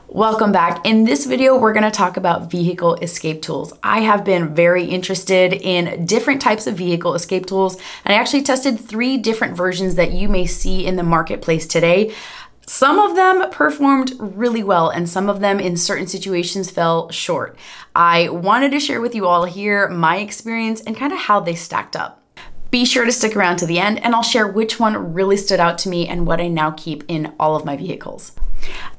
Welcome back. In this video, we're going to talk about vehicle escape tools. I have been very interested in different types of vehicle escape tools, and I actually tested 3 different versions that you may see in the marketplace today. Some of them performed really well, and some of them in certain situations fell short. I wanted to share with you all here my experience and kind of how they stacked up. Be sure to stick around to the end, and I'll share which one really stood out to me and what I now keep in all of my vehicles.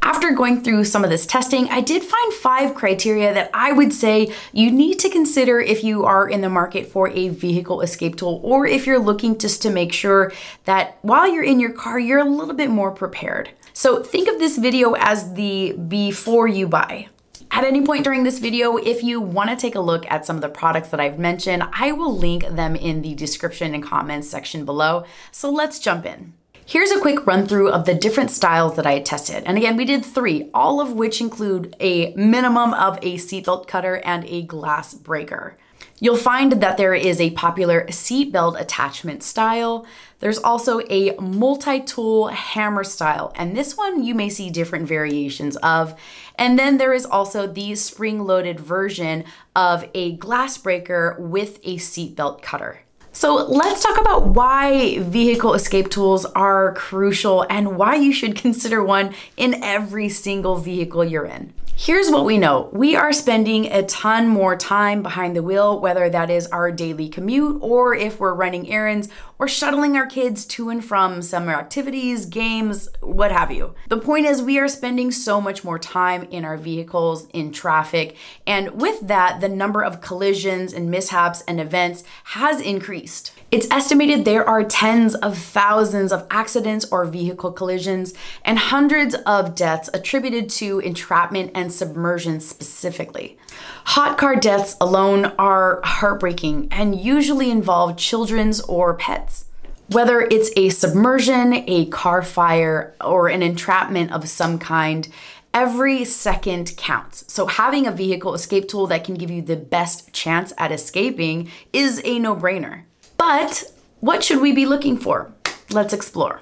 After going through some of this testing, I did find 5 criteria that I would say you need to consider if you are in the market for a vehicle escape tool, or if you're looking just to make sure that while you're in your car, you're a little bit more prepared. So think of this video as the before you buy. At any point during this video, if you want to take a look at some of the products that I've mentioned, I will link them in the description and comments section below. So let's jump in. Here's a quick run through of the different styles that I had tested. And again, we did 3, all of which include a minimum of a seatbelt cutter and a glass breaker. You'll find that there is a popular seatbelt attachment style. There's also a multi-tool hammer style, and this one you may see different variations of. And then there is also the spring-loaded version of a glass breaker with a seatbelt cutter. So let's talk about why vehicle escape tools are crucial and why you should consider one in every single vehicle you're in. Here's what we know. We are spending a ton more time behind the wheel, whether that is our daily commute or if we're running errands or shuttling our kids to and from summer activities, games, what have you. The point is we are spending so much more time in our vehicles, in traffic, and with that, the number of collisions and mishaps and events has increased. It's estimated there are tens of thousands of accidents or vehicle collisions and hundreds of deaths attributed to entrapment and submersion specifically. Hot car deaths alone are heartbreaking and usually involve children's or pets. Whether it's a submersion, a car fire, or an entrapment of some kind, every second counts. So having a vehicle escape tool that can give you the best chance at escaping is a no-brainer. But what should we be looking for? Let's explore.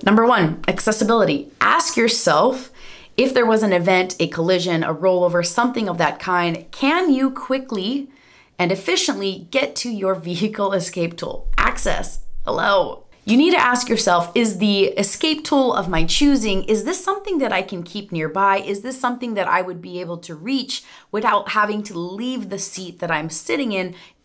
Number 1, accessibility. Ask yourself, if there was an event, a collision, a rollover, something of that kind, can you quickly and efficiently get to your vehicle escape tool? Access. Hello. You need to ask yourself, is the escape tool of my choosing, is this something that I can keep nearby? Is this something that I would be able to reach without having to leave the seat that I'm sitting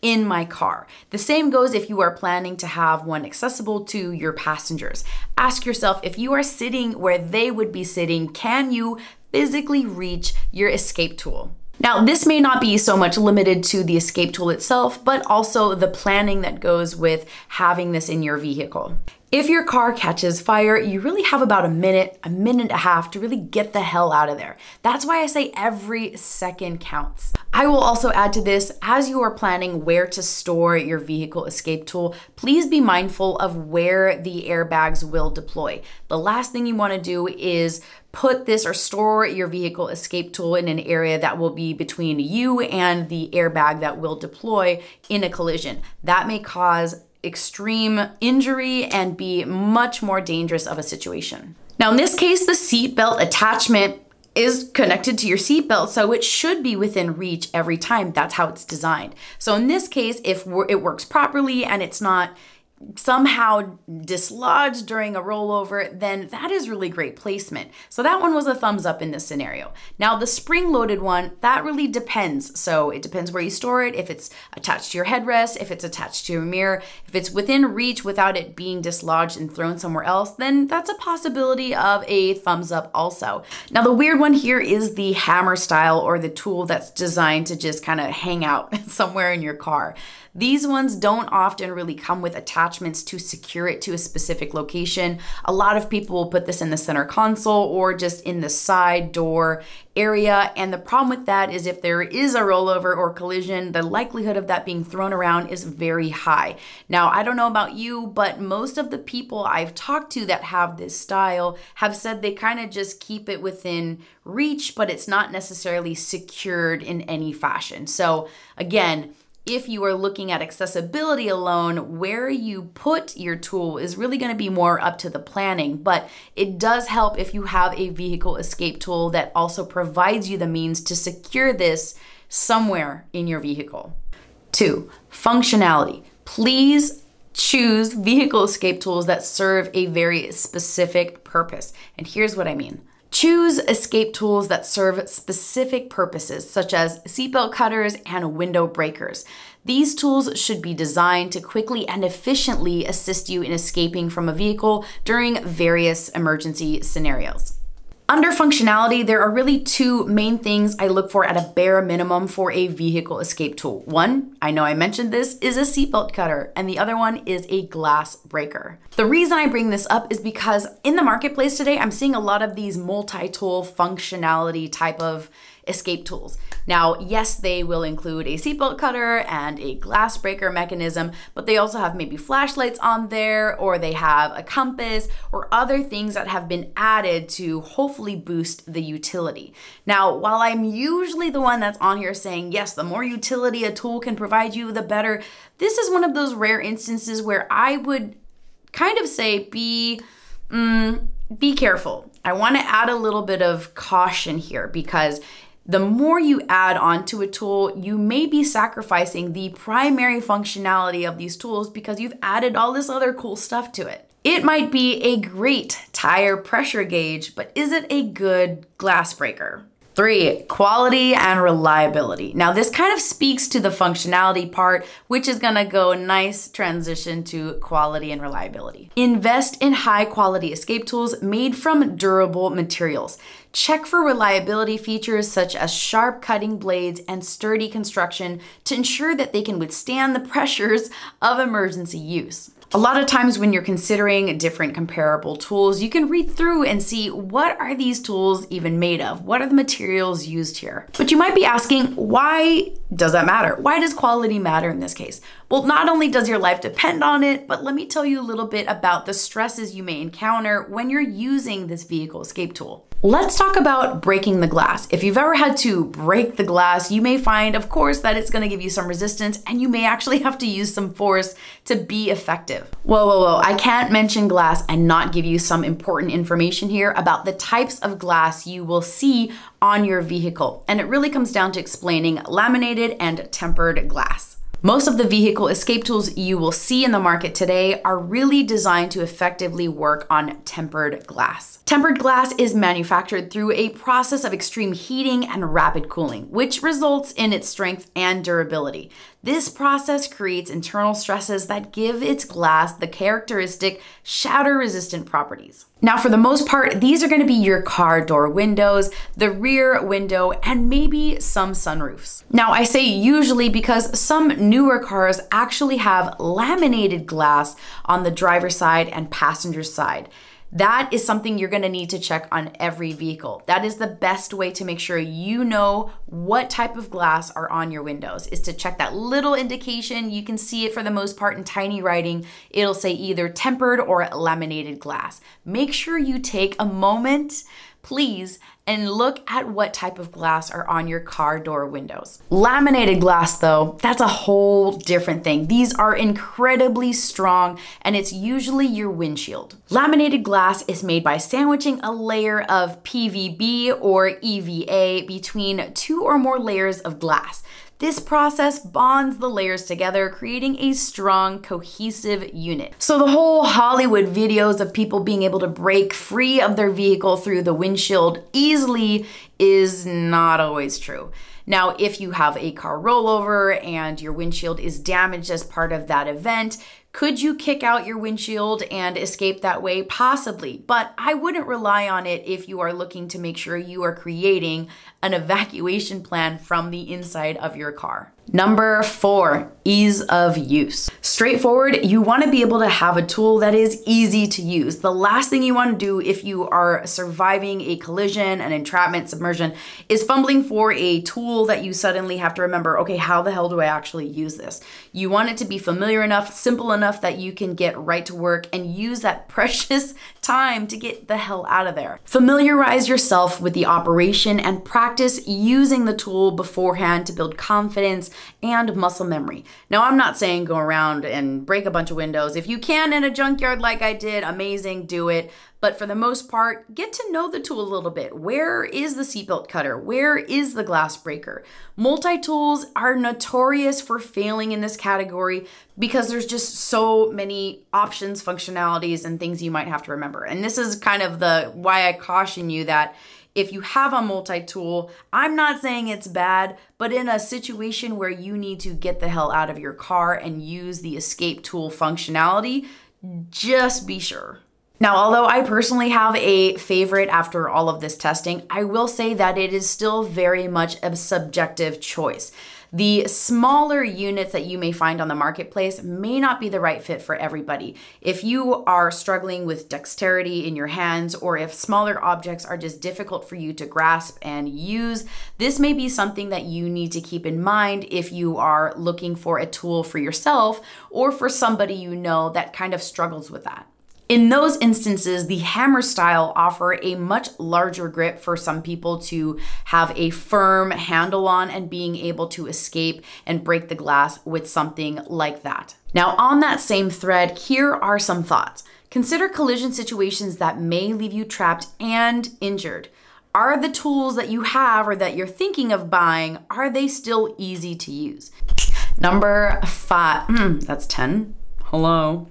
in my car? The same goes if you are planning to have one accessible to your passengers. Ask yourself, if you are sitting where they would be sitting, can you physically reach your escape tool? Now, this may not be so much limited to the escape tool itself, but also the planning that goes with having this in your vehicle. If your car catches fire, you really have about a minute and a half to really get the hell out of there. That's why I say every second counts. I will also add to this, as you are planning where to store your vehicle escape tool, please be mindful of where the airbags will deploy. The last thing you want to do is put this or store your vehicle escape tool in an area that will be between you and the airbag that will deploy in a collision. That may cause extreme injury and be much more dangerous of a situation. Now, in this case, the seatbelt attachment is connected to your seatbelt, so it should be within reach every time. That's how it's designed. So in this case, if it works properly and it's not somehow dislodged during a rollover, then that is really great placement. So that one was a thumbs up in this scenario. Now the spring-loaded one, that really depends. So it depends where you store it, if it's attached to your headrest, if it's attached to your mirror. If it's within reach without it being dislodged and thrown somewhere else, then that's a possibility of a thumbs up also. Now the weird one here is the hammer style, or the tool that's designed to just kind of hang out somewhere in your car. These ones don't often really come with attachments to secure it to a specific location. A lot of people will put this in the center console or just in the side door area. And the problem with that is if there is a rollover or collision, the likelihood of that being thrown around is very high. Now, I don't know about you, but most of the people I've talked to that have this style have said they kind of just keep it within reach, but it's not necessarily secured in any fashion. So again, if you are looking at accessibility alone, where you put your tool is really going to be more up to the planning, but it does help if you have a vehicle escape tool that also provides you the means to secure this somewhere in your vehicle. 2, functionality. Please choose vehicle escape tools that serve a very specific purpose. And here's what I mean. Choose escape tools that serve specific purposes, such as seatbelt cutters and window breakers. These tools should be designed to quickly and efficiently assist you in escaping from a vehicle during various emergency scenarios. Under functionality, there are really 2 main things I look for at a bare minimum for a vehicle escape tool. One, I know I mentioned this, is a seatbelt cutter, and the other one is a glass breaker. The reason I bring this up is because in the marketplace today, I'm seeing a lot of these multi-tool functionality type of escape tools. Now, yes, they will include a seatbelt cutter and a glass breaker mechanism, but they also have maybe flashlights on there, or they have a compass or other things that have been added to hopefully boost the utility. Now, while I'm usually the one that's on here saying, yes, the more utility a tool can provide you, the better, this is one of those rare instances where I would kind of say be careful. I want to add a little bit of caution here, because the more you add onto a tool, you may be sacrificing the primary functionality of these tools because you've added all this other cool stuff to it. It might be a great tire pressure gauge, but is it a good glass breaker? 3, quality and reliability. Now this kind of speaks to the functionality part, which is gonna go nice transition to quality and reliability. Invest in high quality escape tools made from durable materials. Check for reliability features such as sharp cutting blades and sturdy construction to ensure that they can withstand the pressures of emergency use. A lot of times when you're considering different comparable tools, you can read through and see, what are these tools even made of? What are the materials used here? But you might be asking, why does that matter? Why does quality matter in this case? Well, not only does your life depend on it, but let me tell you a little bit about the stresses you may encounter when you're using this vehicle escape tool. Let's talk about breaking the glass. If you've ever had to break the glass, you may find, of course, that it's gonna give you some resistance, and you may actually have to use some force to be effective. Whoa, I can't mention glass and not give you some important information here about the types of glass you will see on your vehicle. And it really comes down to explaining laminated and tempered glass. Most of the vehicle escape tools you will see in the market today are really designed to effectively work on tempered glass. Tempered glass is manufactured through a process of extreme heating and rapid cooling, which results in its strength and durability. This process creates internal stresses that give its glass the characteristic shatter-resistant properties. Now, for the most part, these are going to be your car door windows, the rear window, and maybe some sunroofs. Now, I say usually because some newer cars actually have laminated glass on the driver's side and passenger side. That is something you're gonna need to check on every vehicle. That is the best way to make sure you know what type of glass are on your windows, is to check that little indication. You can see it for the most part in tiny writing. It'll say either tempered or laminated glass. Make sure you take a moment, please, and look at what type of glass are on your car door windows. Laminated glass though, that's a whole different thing. These are incredibly strong, and it's usually your windshield. Laminated glass is made by sandwiching a layer of PVB or EVA between 2 or more layers of glass. This process bonds the layers together, creating a strong, cohesive unit. So the whole Hollywood videos of people being able to break free of their vehicle through the windshield easily is not always true. Now, if you have a car rollover and your windshield is damaged as part of that event, could you kick out your windshield and escape that way? Possibly, but I wouldn't rely on it if you are looking to make sure you are creating an evacuation plan from the inside of your car. Number 4, ease of use. Straightforward, you want to be able to have a tool that is easy to use. The last thing you want to do if you are surviving a collision, an entrapment, submersion, is fumbling for a tool that you suddenly have to remember, okay, how the hell do I actually use this? You want it to be familiar enough, simple enough that you can get right to work and use that precious time to get the hell out of there. Familiarize yourself with the operation and practice using the tool beforehand to build confidence and muscle memory. Now, I'm not saying go around and break a bunch of windows. If you can in a junkyard like I did, amazing, do it. But for the most part, get to know the tool a little bit. Where is the seatbelt cutter? Where is the glass breaker? Multi-tools are notorious for failing in this category because there's just so many options, functionalities, and things you might have to remember. And this is kind of why I caution you that if you have a multi-tool, I'm not saying it's bad, but in a situation where you need to get the hell out of your car and use the escape tool functionality, just be sure. Now, although I personally have a favorite after all of this testing, I will say that it is still very much a subjective choice. The smaller units that you may find on the marketplace may not be the right fit for everybody. If you are struggling with dexterity in your hands, or if smaller objects are just difficult for you to grasp and use, this may be something that you need to keep in mind if you are looking for a tool for yourself or for somebody you know that kind of struggles with that. In those instances, the hammer style offer a much larger grip for some people to have a firm handle on and being able to escape and break the glass with something like that. Now, on that same thread, here are some thoughts. Consider collision situations that may leave you trapped and injured. Are the tools that you have or that you're thinking of buying, are they still easy to use? Number 5, that's 10, hello.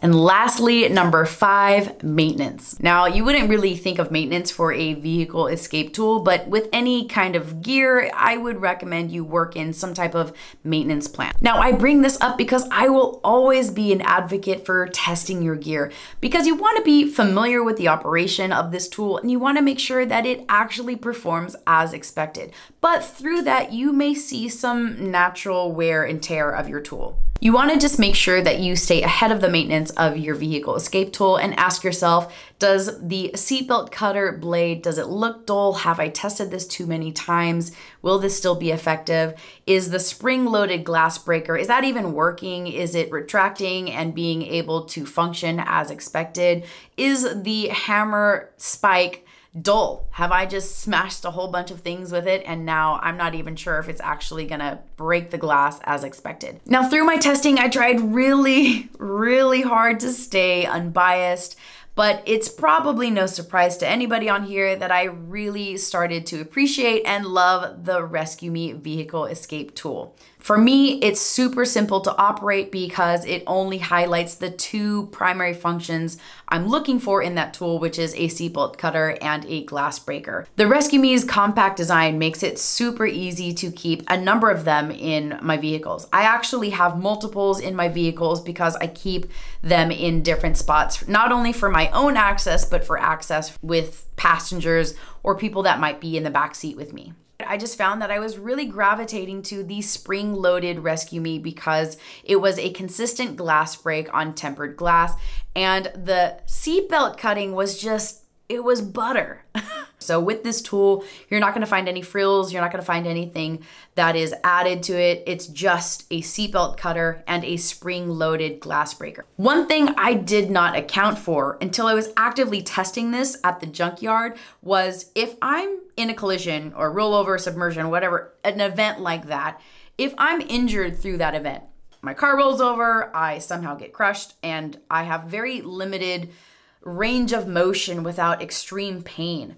And lastly, number 5, maintenance. Now, you wouldn't really think of maintenance for a vehicle escape tool, but with any kind of gear, I would recommend you work in some type of maintenance plan. Now, I bring this up because I will always be an advocate for testing your gear because you want to be familiar with the operation of this tool and you want to make sure that it actually performs as expected. But through that, you may see some natural wear and tear of your tool. You want to just make sure that you stay ahead of the maintenance of your vehicle escape tool and ask yourself, does the seatbelt cutter blade, does it look dull? Have I tested this too many times? Will this still be effective? Is the spring-loaded glass breaker, is that even working? Is it retracting and being able to function as expected? Is the hammer spike dull? Have I just smashed a whole bunch of things with it and now I'm not even sure if it's actually gonna break the glass as expected? Now, through my testing, I tried really hard to stay unbiased, but it's probably no surprise to anybody on here that I really started to appreciate and love the Rescue Me vehicle escape tool. For me, it's super simple to operate because it only highlights the 2 primary functions I'm looking for in that tool, which is a seatbelt cutter and a glass breaker. The Rescue Me's compact design makes it super easy to keep a number of them in my vehicles. I actually have multiples in my vehicles because I keep them in different spots, not only for my own access, but for access with passengers or people that might be in the back seat with me. I just found that I was really gravitating to the spring-loaded Rescue Me because it was a consistent glass break on tempered glass, and the seatbelt cutting was just, it was butter. So with this tool, you're not gonna find any frills, you're not gonna find anything that is added to it. It's just a seatbelt cutter and a spring-loaded glass breaker. One thing I did not account for until I was actively testing this at the junkyard was if I'm in a collision or rollover, submersion, whatever, an event like that, if I'm injured through that event, my car rolls over, I somehow get crushed, and I have very limited range of motion without extreme pain.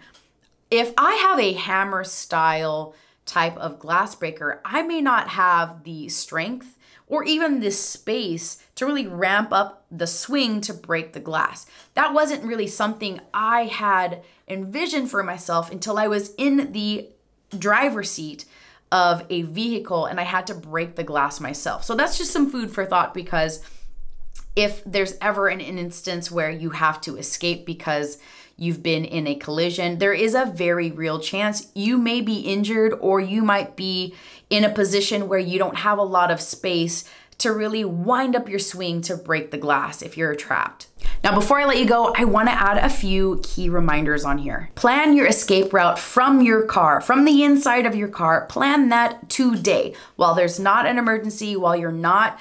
If I have a hammer style type of glass breaker, I may not have the strength or even the space to really ramp up the swing to break the glass. That wasn't really something I had envisioned for myself until I was in the driver's seat of a vehicle and I had to break the glass myself. So that's just some food for thought, because if there's ever an instance where you have to escape because you've been in a collision, there is a very real chance you may be injured or you might be in a position where you don't have a lot of space to really wind up your swing to break the glass if you're trapped. Now, before I let you go, I want to add a few key reminders on here. Plan your escape route from your car, from the inside of your car. Plan that today. While there's not an emergency, while you're not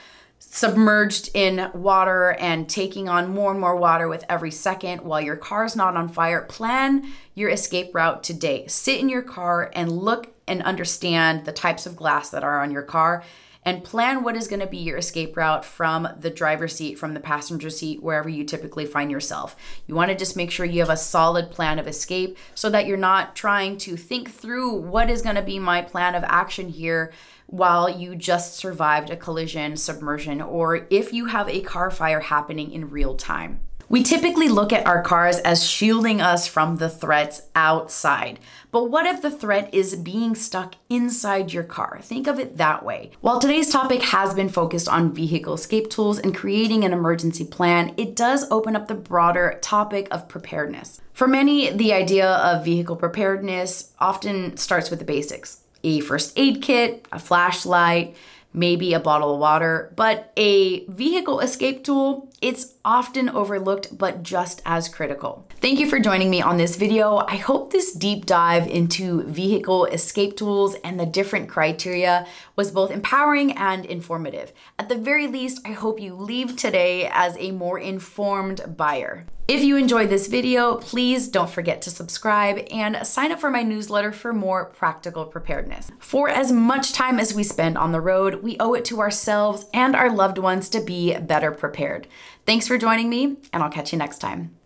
submerged in water and taking on more and more water with every second while your car's not on fire, plan your escape route today. Sit in your car and look and understand the types of glass that are on your car and plan what is going to be your escape route from the driver's seat, from the passenger seat, wherever you typically find yourself. You want to just make sure you have a solid plan of escape so that you're not trying to think through what is going to be my plan of action here while you just survived a collision, submersion, or if you have a car fire happening in real time. We typically look at our cars as shielding us from the threats outside. But what if the threat is being stuck inside your car? Think of it that way. While today's topic has been focused on vehicle escape tools and creating an emergency plan, it does open up the broader topic of preparedness. For many, the idea of vehicle preparedness often starts with the basics. A first aid kit, a flashlight, maybe a bottle of water, but a vehicle escape tool, it's often overlooked, but just as critical. Thank you for joining me on this video. I hope this deep dive into vehicle escape tools and the different criteria was both empowering and informative. At the very least, I hope you leave today as a more informed buyer. If you enjoyed this video, please don't forget to subscribe and sign up for my newsletter for more practical preparedness. For as much time as we spend on the road, we owe it to ourselves and our loved ones to be better prepared. Thanks for joining me, and I'll catch you next time.